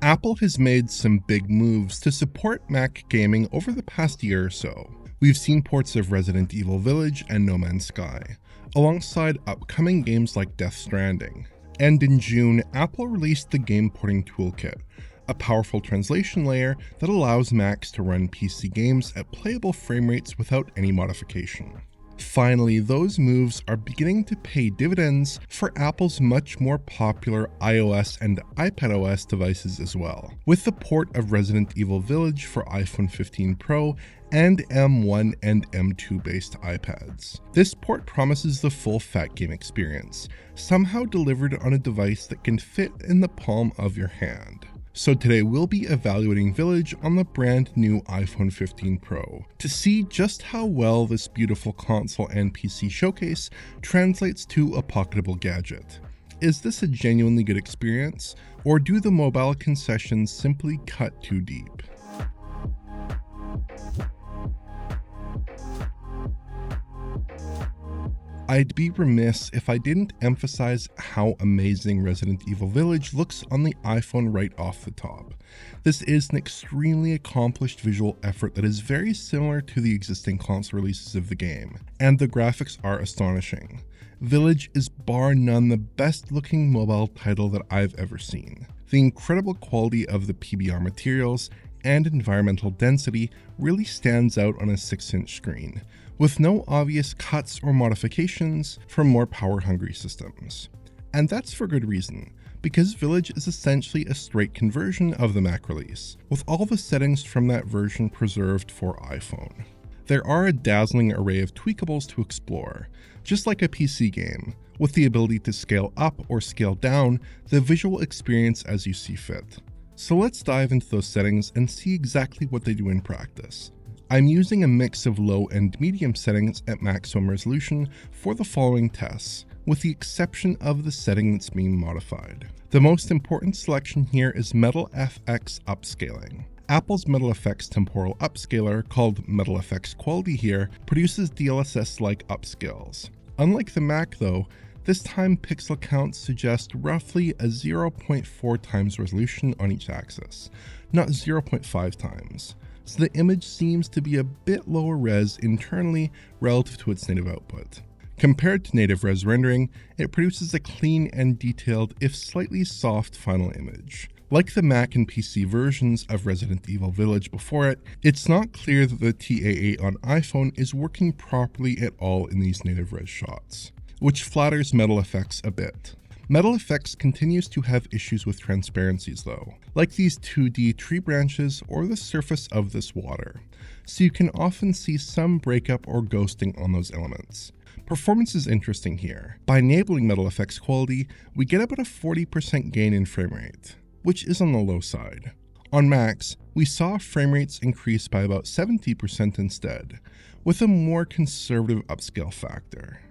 Apple has made some big moves to support Mac gaming over the past year or so. We've seen ports of Resident Evil Village and No Man's Sky, alongside upcoming games like Death Stranding. And in June, Apple released the Game Porting Toolkit, a powerful translation layer that allows Macs to run PC games at playable frame rates without any modification. Finally, those moves are beginning to pay dividends for Apple's much more popular iOS and iPadOS devices as well, with the port of Resident Evil Village for iPhone 15 Pro and M1 and M2 based iPads. This port promises the full fat game experience, somehow delivered on a device that can fit in the palm of your hand. So today we'll be evaluating Village on the brand new iPhone 15 Pro to see just how well this beautiful console and PC showcase translates to a pocketable gadget. Is this a genuinely good experience, or do the mobile concessions simply cut too deep? I'd be remiss if I didn't emphasize how amazing Resident Evil Village looks on the iPhone right off the top. This is an extremely accomplished visual effort that is very similar to the existing console releases of the game, and the graphics are astonishing. Village is bar none the best looking mobile title that I've ever seen. The incredible quality of the PBR materials and environmental density really stands out on a 6-inch screen, with no obvious cuts or modifications from more power-hungry systems. And that's for good reason, because Village is essentially a straight conversion of the Mac release, with all the settings from that version preserved for iPhone. There are a dazzling array of tweakables to explore, just like a PC game, with the ability to scale up or scale down the visual experience as you see fit. So let's dive into those settings and see exactly what they do in practice. I'm using a mix of low and medium settings at maximum resolution for the following tests, with the exception of the setting that's being modified. The most important selection here is MetalFX upscaling. Apple's MetalFX temporal upscaler, called MetalFX Quality here, produces DLSS-like upscales. Unlike the Mac though, this time pixel counts suggest roughly a 0.4 times resolution on each axis, not 0.5 times. So the image seems to be a bit lower res internally relative to its native output. Compared to native res rendering, it produces a clean and detailed, if slightly soft, final image. Like the Mac and PC versions of Resident Evil Village before it, it's not clear that the TAA on iPhone is working properly at all in these native res shots, which flatters MetalFX a bit. MetalFX continues to have issues with transparencies though, like these 2D tree branches or the surface of this water, so you can often see some breakup or ghosting on those elements. Performance is interesting here. By enabling MetalFX quality, we get about a 40% gain in frame rate, which is on the low side. On Macs, we saw frame rates increase by about 70% instead, with a more conservative upscale factor.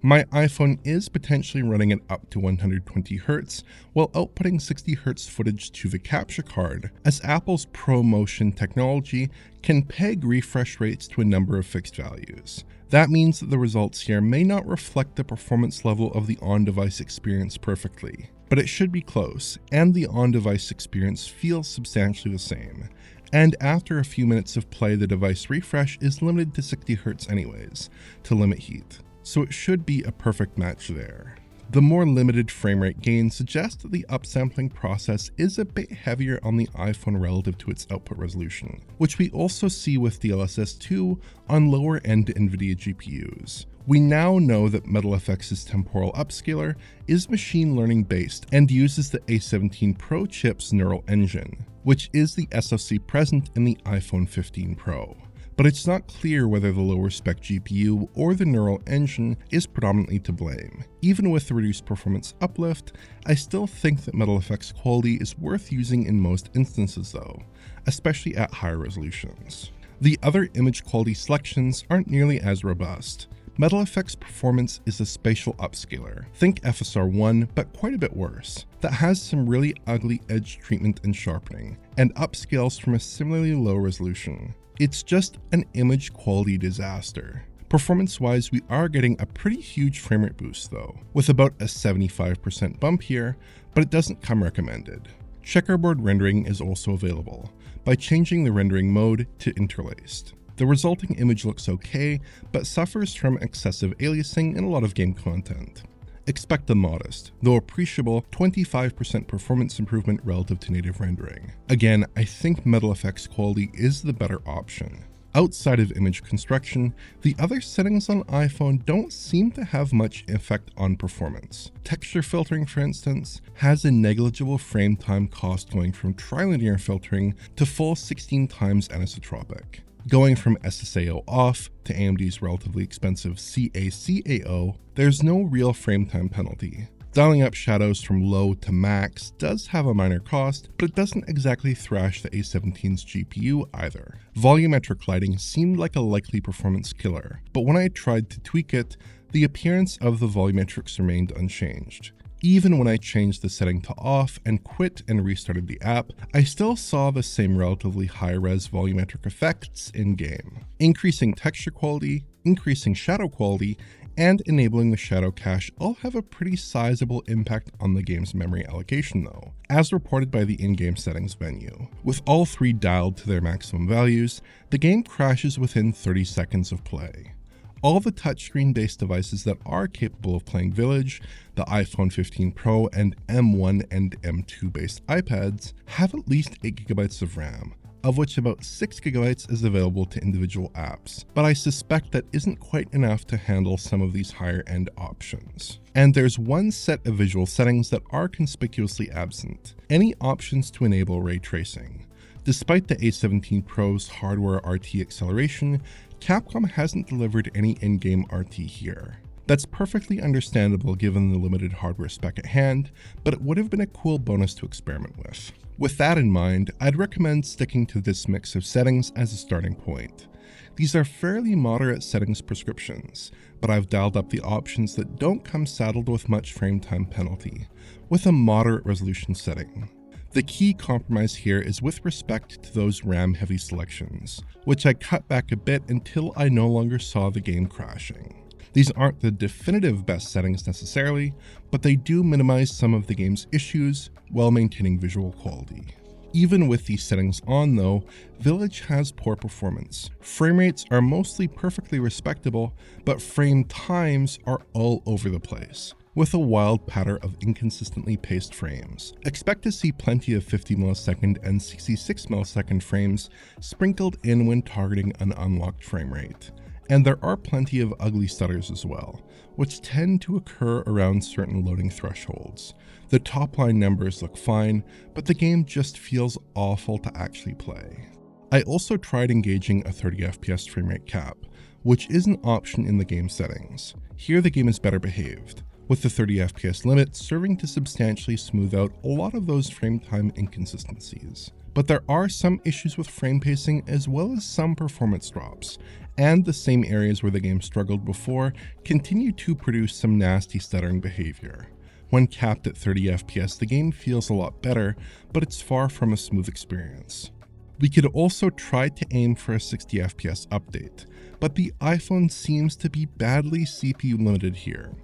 My iPhone is potentially running at up to 120Hz while outputting 60Hz footage to the capture card, as Apple's ProMotion technology can peg refresh rates to a number of fixed values. That means that the results here may not reflect the performance level of the on-device experience perfectly, but it should be close, and the on-device experience feels substantially the same. And after a few minutes of play, the device refresh is limited to 60Hz anyways, to limit heat. So it should be a perfect match there. The more limited frame rate gain suggests that the upsampling process is a bit heavier on the iPhone relative to its output resolution, which we also see with DLSS 2 on lower end NVIDIA GPUs. We now know that MetalFX's temporal upscaler is machine learning based and uses the A17 Pro chip's neural engine, which is the SoC present in the iPhone 15 Pro. But it's not clear whether the lower spec GPU or the neural engine is predominantly to blame. Even with the reduced performance uplift, I still think that MetalFX quality is worth using in most instances though, especially at higher resolutions. The other image quality selections aren't nearly as robust. MetalFX Performance is a spatial upscaler, think FSR1 but quite a bit worse, that has some really ugly edge treatment and sharpening, and upscales from a similarly low resolution. It's just an image quality disaster. Performance-wise, we are getting a pretty huge frame rate boost though, with about a 75% bump here, but it doesn't come recommended. Checkerboard rendering is also available by changing the rendering mode to interlaced. The resulting image looks okay, but suffers from excessive aliasing in a lot of game content. Expect a modest, though appreciable, 25% performance improvement relative to native rendering. Again, I think MetalFX quality is the better option. Outside of image construction, the other settings on iPhone don't seem to have much effect on performance. Texture filtering, for instance, has a negligible frame time cost going from trilinear filtering to full 16 times anisotropic. Going from SSAO off to AMD's relatively expensive CACAO, there's no real frame time penalty. Dialing up shadows from low to max does have a minor cost, but it doesn't exactly thrash the A17's GPU either. Volumetric lighting seemed like a likely performance killer, but when I tried to tweak it, the appearance of the volumetrics remained unchanged. Even when I changed the setting to off and quit and restarted the app, I still saw the same relatively high-res volumetric effects in-game. Increasing texture quality, increasing shadow quality, and enabling the shadow cache all have a pretty sizable impact on the game's memory allocation though, as reported by the in-game settings menu. With all three dialed to their maximum values, the game crashes within 30 seconds of play. All the touchscreen-based devices that are capable of playing Village, the iPhone 15 Pro and M1 and M2 based iPads, have at least 8GB of RAM, of which about 6GB is available to individual apps, but I suspect that isn't quite enough to handle some of these higher-end options. And there's one set of visual settings that are conspicuously absent: any options to enable ray tracing. Despite the A17 Pro's hardware RT acceleration, Capcom hasn't delivered any in-game RT here. That's perfectly understandable given the limited hardware spec at hand, but it would have been a cool bonus to experiment with. With that in mind, I'd recommend sticking to this mix of settings as a starting point. These are fairly moderate settings prescriptions, but I've dialed up the options that don't come saddled with much frame time penalty, with a moderate resolution setting. The key compromise here is with respect to those RAM-heavy selections, which I cut back a bit until I no longer saw the game crashing. These aren't the definitive best settings necessarily, but they do minimize some of the game's issues while maintaining visual quality. Even with these settings on though, Village has poor performance. Frame rates are mostly perfectly respectable, but frame times are all over the place, with a wild pattern of inconsistently paced frames. Expect to see plenty of 50ms and 66ms frames sprinkled in when targeting an unlocked frame rate. And there are plenty of ugly stutters as well, which tend to occur around certain loading thresholds. The top line numbers look fine, but the game just feels awful to actually play. I also tried engaging a 30fps frame rate cap, which is an option in the game settings. Here the game is better behaved, with the 30fps limit serving to substantially smooth out a lot of those frame time inconsistencies. But there are some issues with frame pacing as well as some performance drops, and the same areas where the game struggled before continue to produce some nasty stuttering behavior. When capped at 30fps, the game feels a lot better, but it's far from a smooth experience. We could also try to aim for a 60fps update, but the iPhone seems to be badly CPU limited here,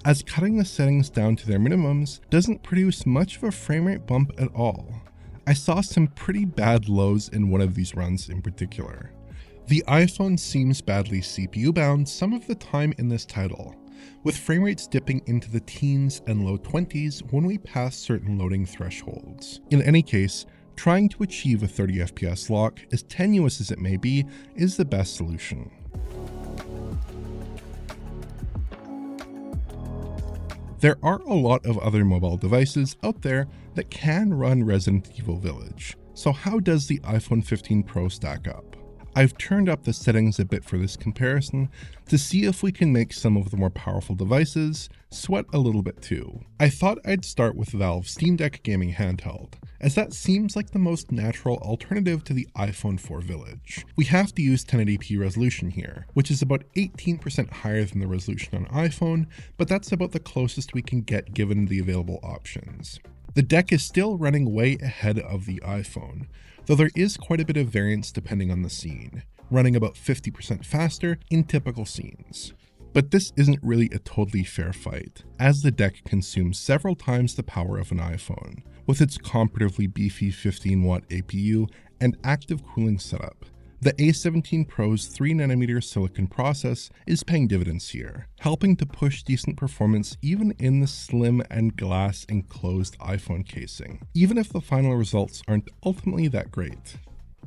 as cutting the settings down to their minimums doesn't produce much of a frame rate bump at all. I saw some pretty bad lows in one of these runs in particular. The iPhone seems badly CPU bound some of the time in this title, with frame rates dipping into the teens and low 20s when we pass certain loading thresholds. In any case, trying to achieve a 30fps lock, as tenuous as it may be, is the best solution. There are a lot of other mobile devices out there that can run Resident Evil Village, so how does the iPhone 15 Pro stack up? I've turned up the settings a bit for this comparison to see if we can make some of the more powerful devices sweat a little bit too. I thought I'd start with Valve's Steam Deck gaming handheld, as that seems like the most natural alternative to the iPhone 4 Village. We have to use 1080p resolution here, which is about 18% higher than the resolution on iPhone, but that's about the closest we can get given the available options. The deck is still running way ahead of the iPhone, though there is quite a bit of variance depending on the scene, running about 50% faster in typical scenes. But this isn't really a totally fair fight, as the deck consumes several times the power of an iPhone, with its comparatively beefy 15-watt APU and active cooling setup. The A17 Pro's 3nm silicon process is paying dividends here, helping to push decent performance even in the slim and glass-enclosed iPhone casing, even if the final results aren't ultimately that great.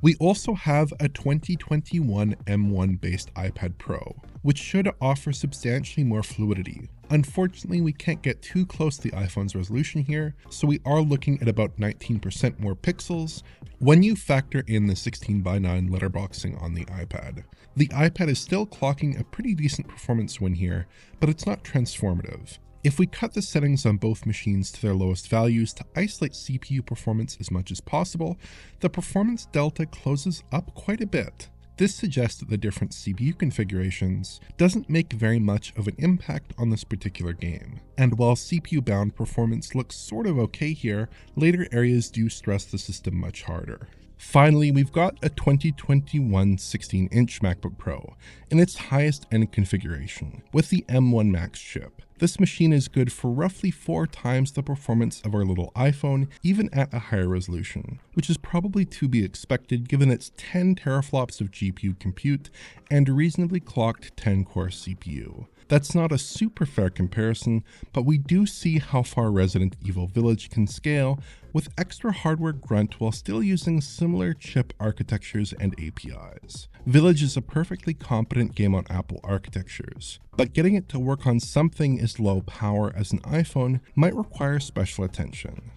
We also have a 2021 M1-based iPad Pro, which should offer substantially more fluidity. Unfortunately, we can't get too close to the iPhone's resolution here, so we are looking at about 19% more pixels when you factor in the 16:9 letterboxing on the iPad. The iPad is still clocking a pretty decent performance win here, but it's not transformative. If we cut the settings on both machines to their lowest values to isolate CPU performance as much as possible, the performance delta closes up quite a bit. This suggests that the different CPU configurations doesn't make very much of an impact on this particular game. And while CPU-bound performance looks sort of okay here, later areas do stress the system much harder. Finally, we've got a 2021 16-inch MacBook Pro in its highest end configuration, with the M1 Max chip. This machine is good for roughly 4 times the performance of our little iPhone, even at a higher resolution, which is probably to be expected given its 10 teraflops of GPU compute and a reasonably clocked 10-core CPU. That's not a super fair comparison, but we do see how far Resident Evil Village can scale with extra hardware grunt while still using similar chip architectures and APIs. Village is a perfectly competent game on Apple architectures, but getting it to work on something as low power as an iPhone might require special attention.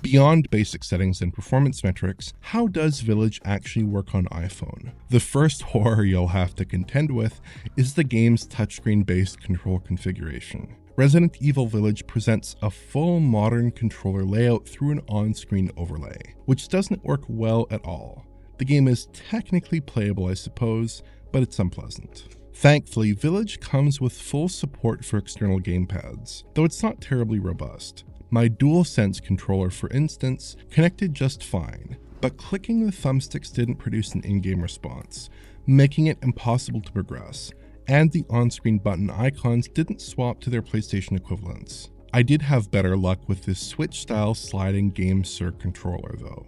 Beyond basic settings and performance metrics, how does Village actually work on iPhone? The first horror you'll have to contend with is the game's touchscreen-based control configuration. Resident Evil Village presents a full modern controller layout through an on-screen overlay, which doesn't work well at all. The game is technically playable, I suppose, but it's unpleasant. Thankfully, Village comes with full support for external gamepads, though it's not terribly robust. My DualSense controller, for instance, connected just fine, but clicking the thumbsticks didn't produce an in-game response, making it impossible to progress, and the on-screen button icons didn't swap to their PlayStation equivalents. I did have better luck with this Switch-style sliding GameSir controller though,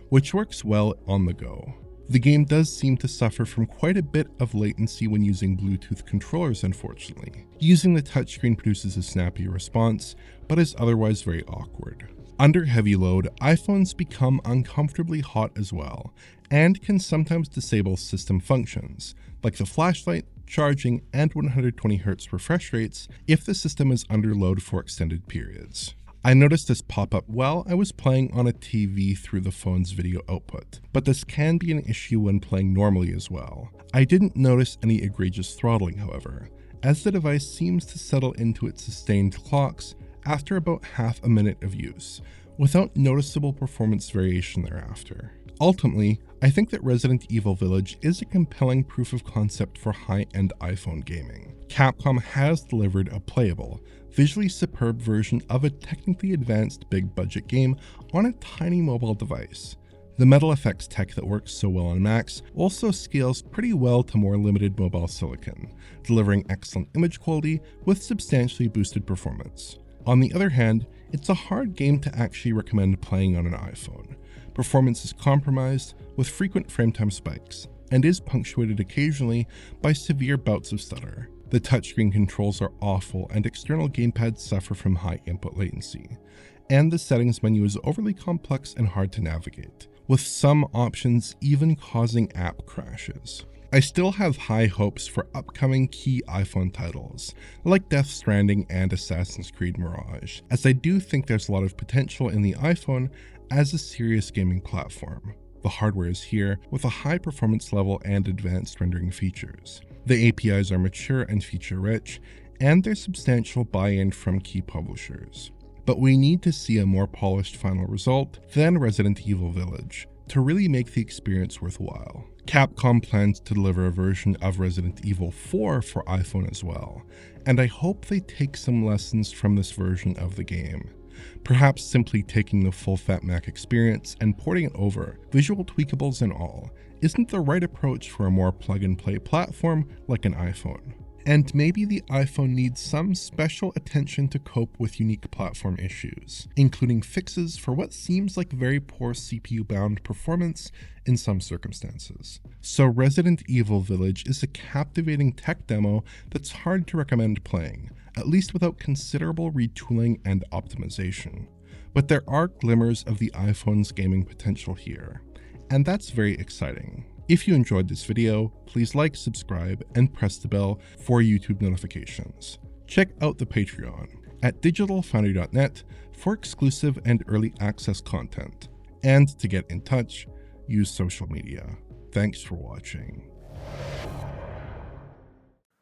which works well on the go. The game does seem to suffer from quite a bit of latency when using Bluetooth controllers, unfortunately. Using the touchscreen produces a snappy response, but is otherwise very awkward. Under heavy load, iPhones become uncomfortably hot as well, and can sometimes disable system functions, like the flashlight, charging, and 120Hz refresh rates if the system is under load for extended periods. I noticed this pop up while I was playing on a TV through the phone's video output, but this can be an issue when playing normally as well. I didn't notice any egregious throttling, however, as the device seems to settle into its sustained clocks after about half a minute of use, without noticeable performance variation thereafter. Ultimately, I think that Resident Evil Village is a compelling proof of concept for high-end iPhone gaming. Capcom has delivered a playable, visually superb version of a technically advanced big-budget game on a tiny mobile device. The MetalFX tech that works so well on Macs also scales pretty well to more limited mobile silicon, delivering excellent image quality with substantially boosted performance. On the other hand, it's a hard game to actually recommend playing on an iPhone. Performance is compromised with frequent frame time spikes, and is punctuated occasionally by severe bouts of stutter. The touchscreen controls are awful and external gamepads suffer from high input latency, and the settings menu is overly complex and hard to navigate, with some options even causing app crashes. I still have high hopes for upcoming key iPhone titles, like Death Stranding and Assassin's Creed Mirage, as I do think there's a lot of potential in the iPhone as a serious gaming platform. The hardware is here, with a high performance level and advanced rendering features. The APIs are mature and feature-rich, and there's substantial buy-in from key publishers. But we need to see a more polished final result than Resident Evil Village to really make the experience worthwhile. Capcom plans to deliver a version of Resident Evil 4 for iPhone as well, and I hope they take some lessons from this version of the game. Perhaps simply taking the full fat Mac experience and porting it over, visual tweakables and all, isn't the right approach for a more plug-and-play platform like an iPhone. And maybe the iPhone needs some special attention to cope with unique platform issues, including fixes for what seems like very poor CPU-bound performance in some circumstances. So Resident Evil Village is a captivating tech demo that's hard to recommend playing, at least without considerable retooling and optimization. But there are glimmers of the iPhone's gaming potential here, and that's very exciting. If you enjoyed this video, please like, subscribe, and press the bell for YouTube notifications. Check out the Patreon at digitalfoundry.net for exclusive and early access content. And to get in touch, use social media. Thanks for watching.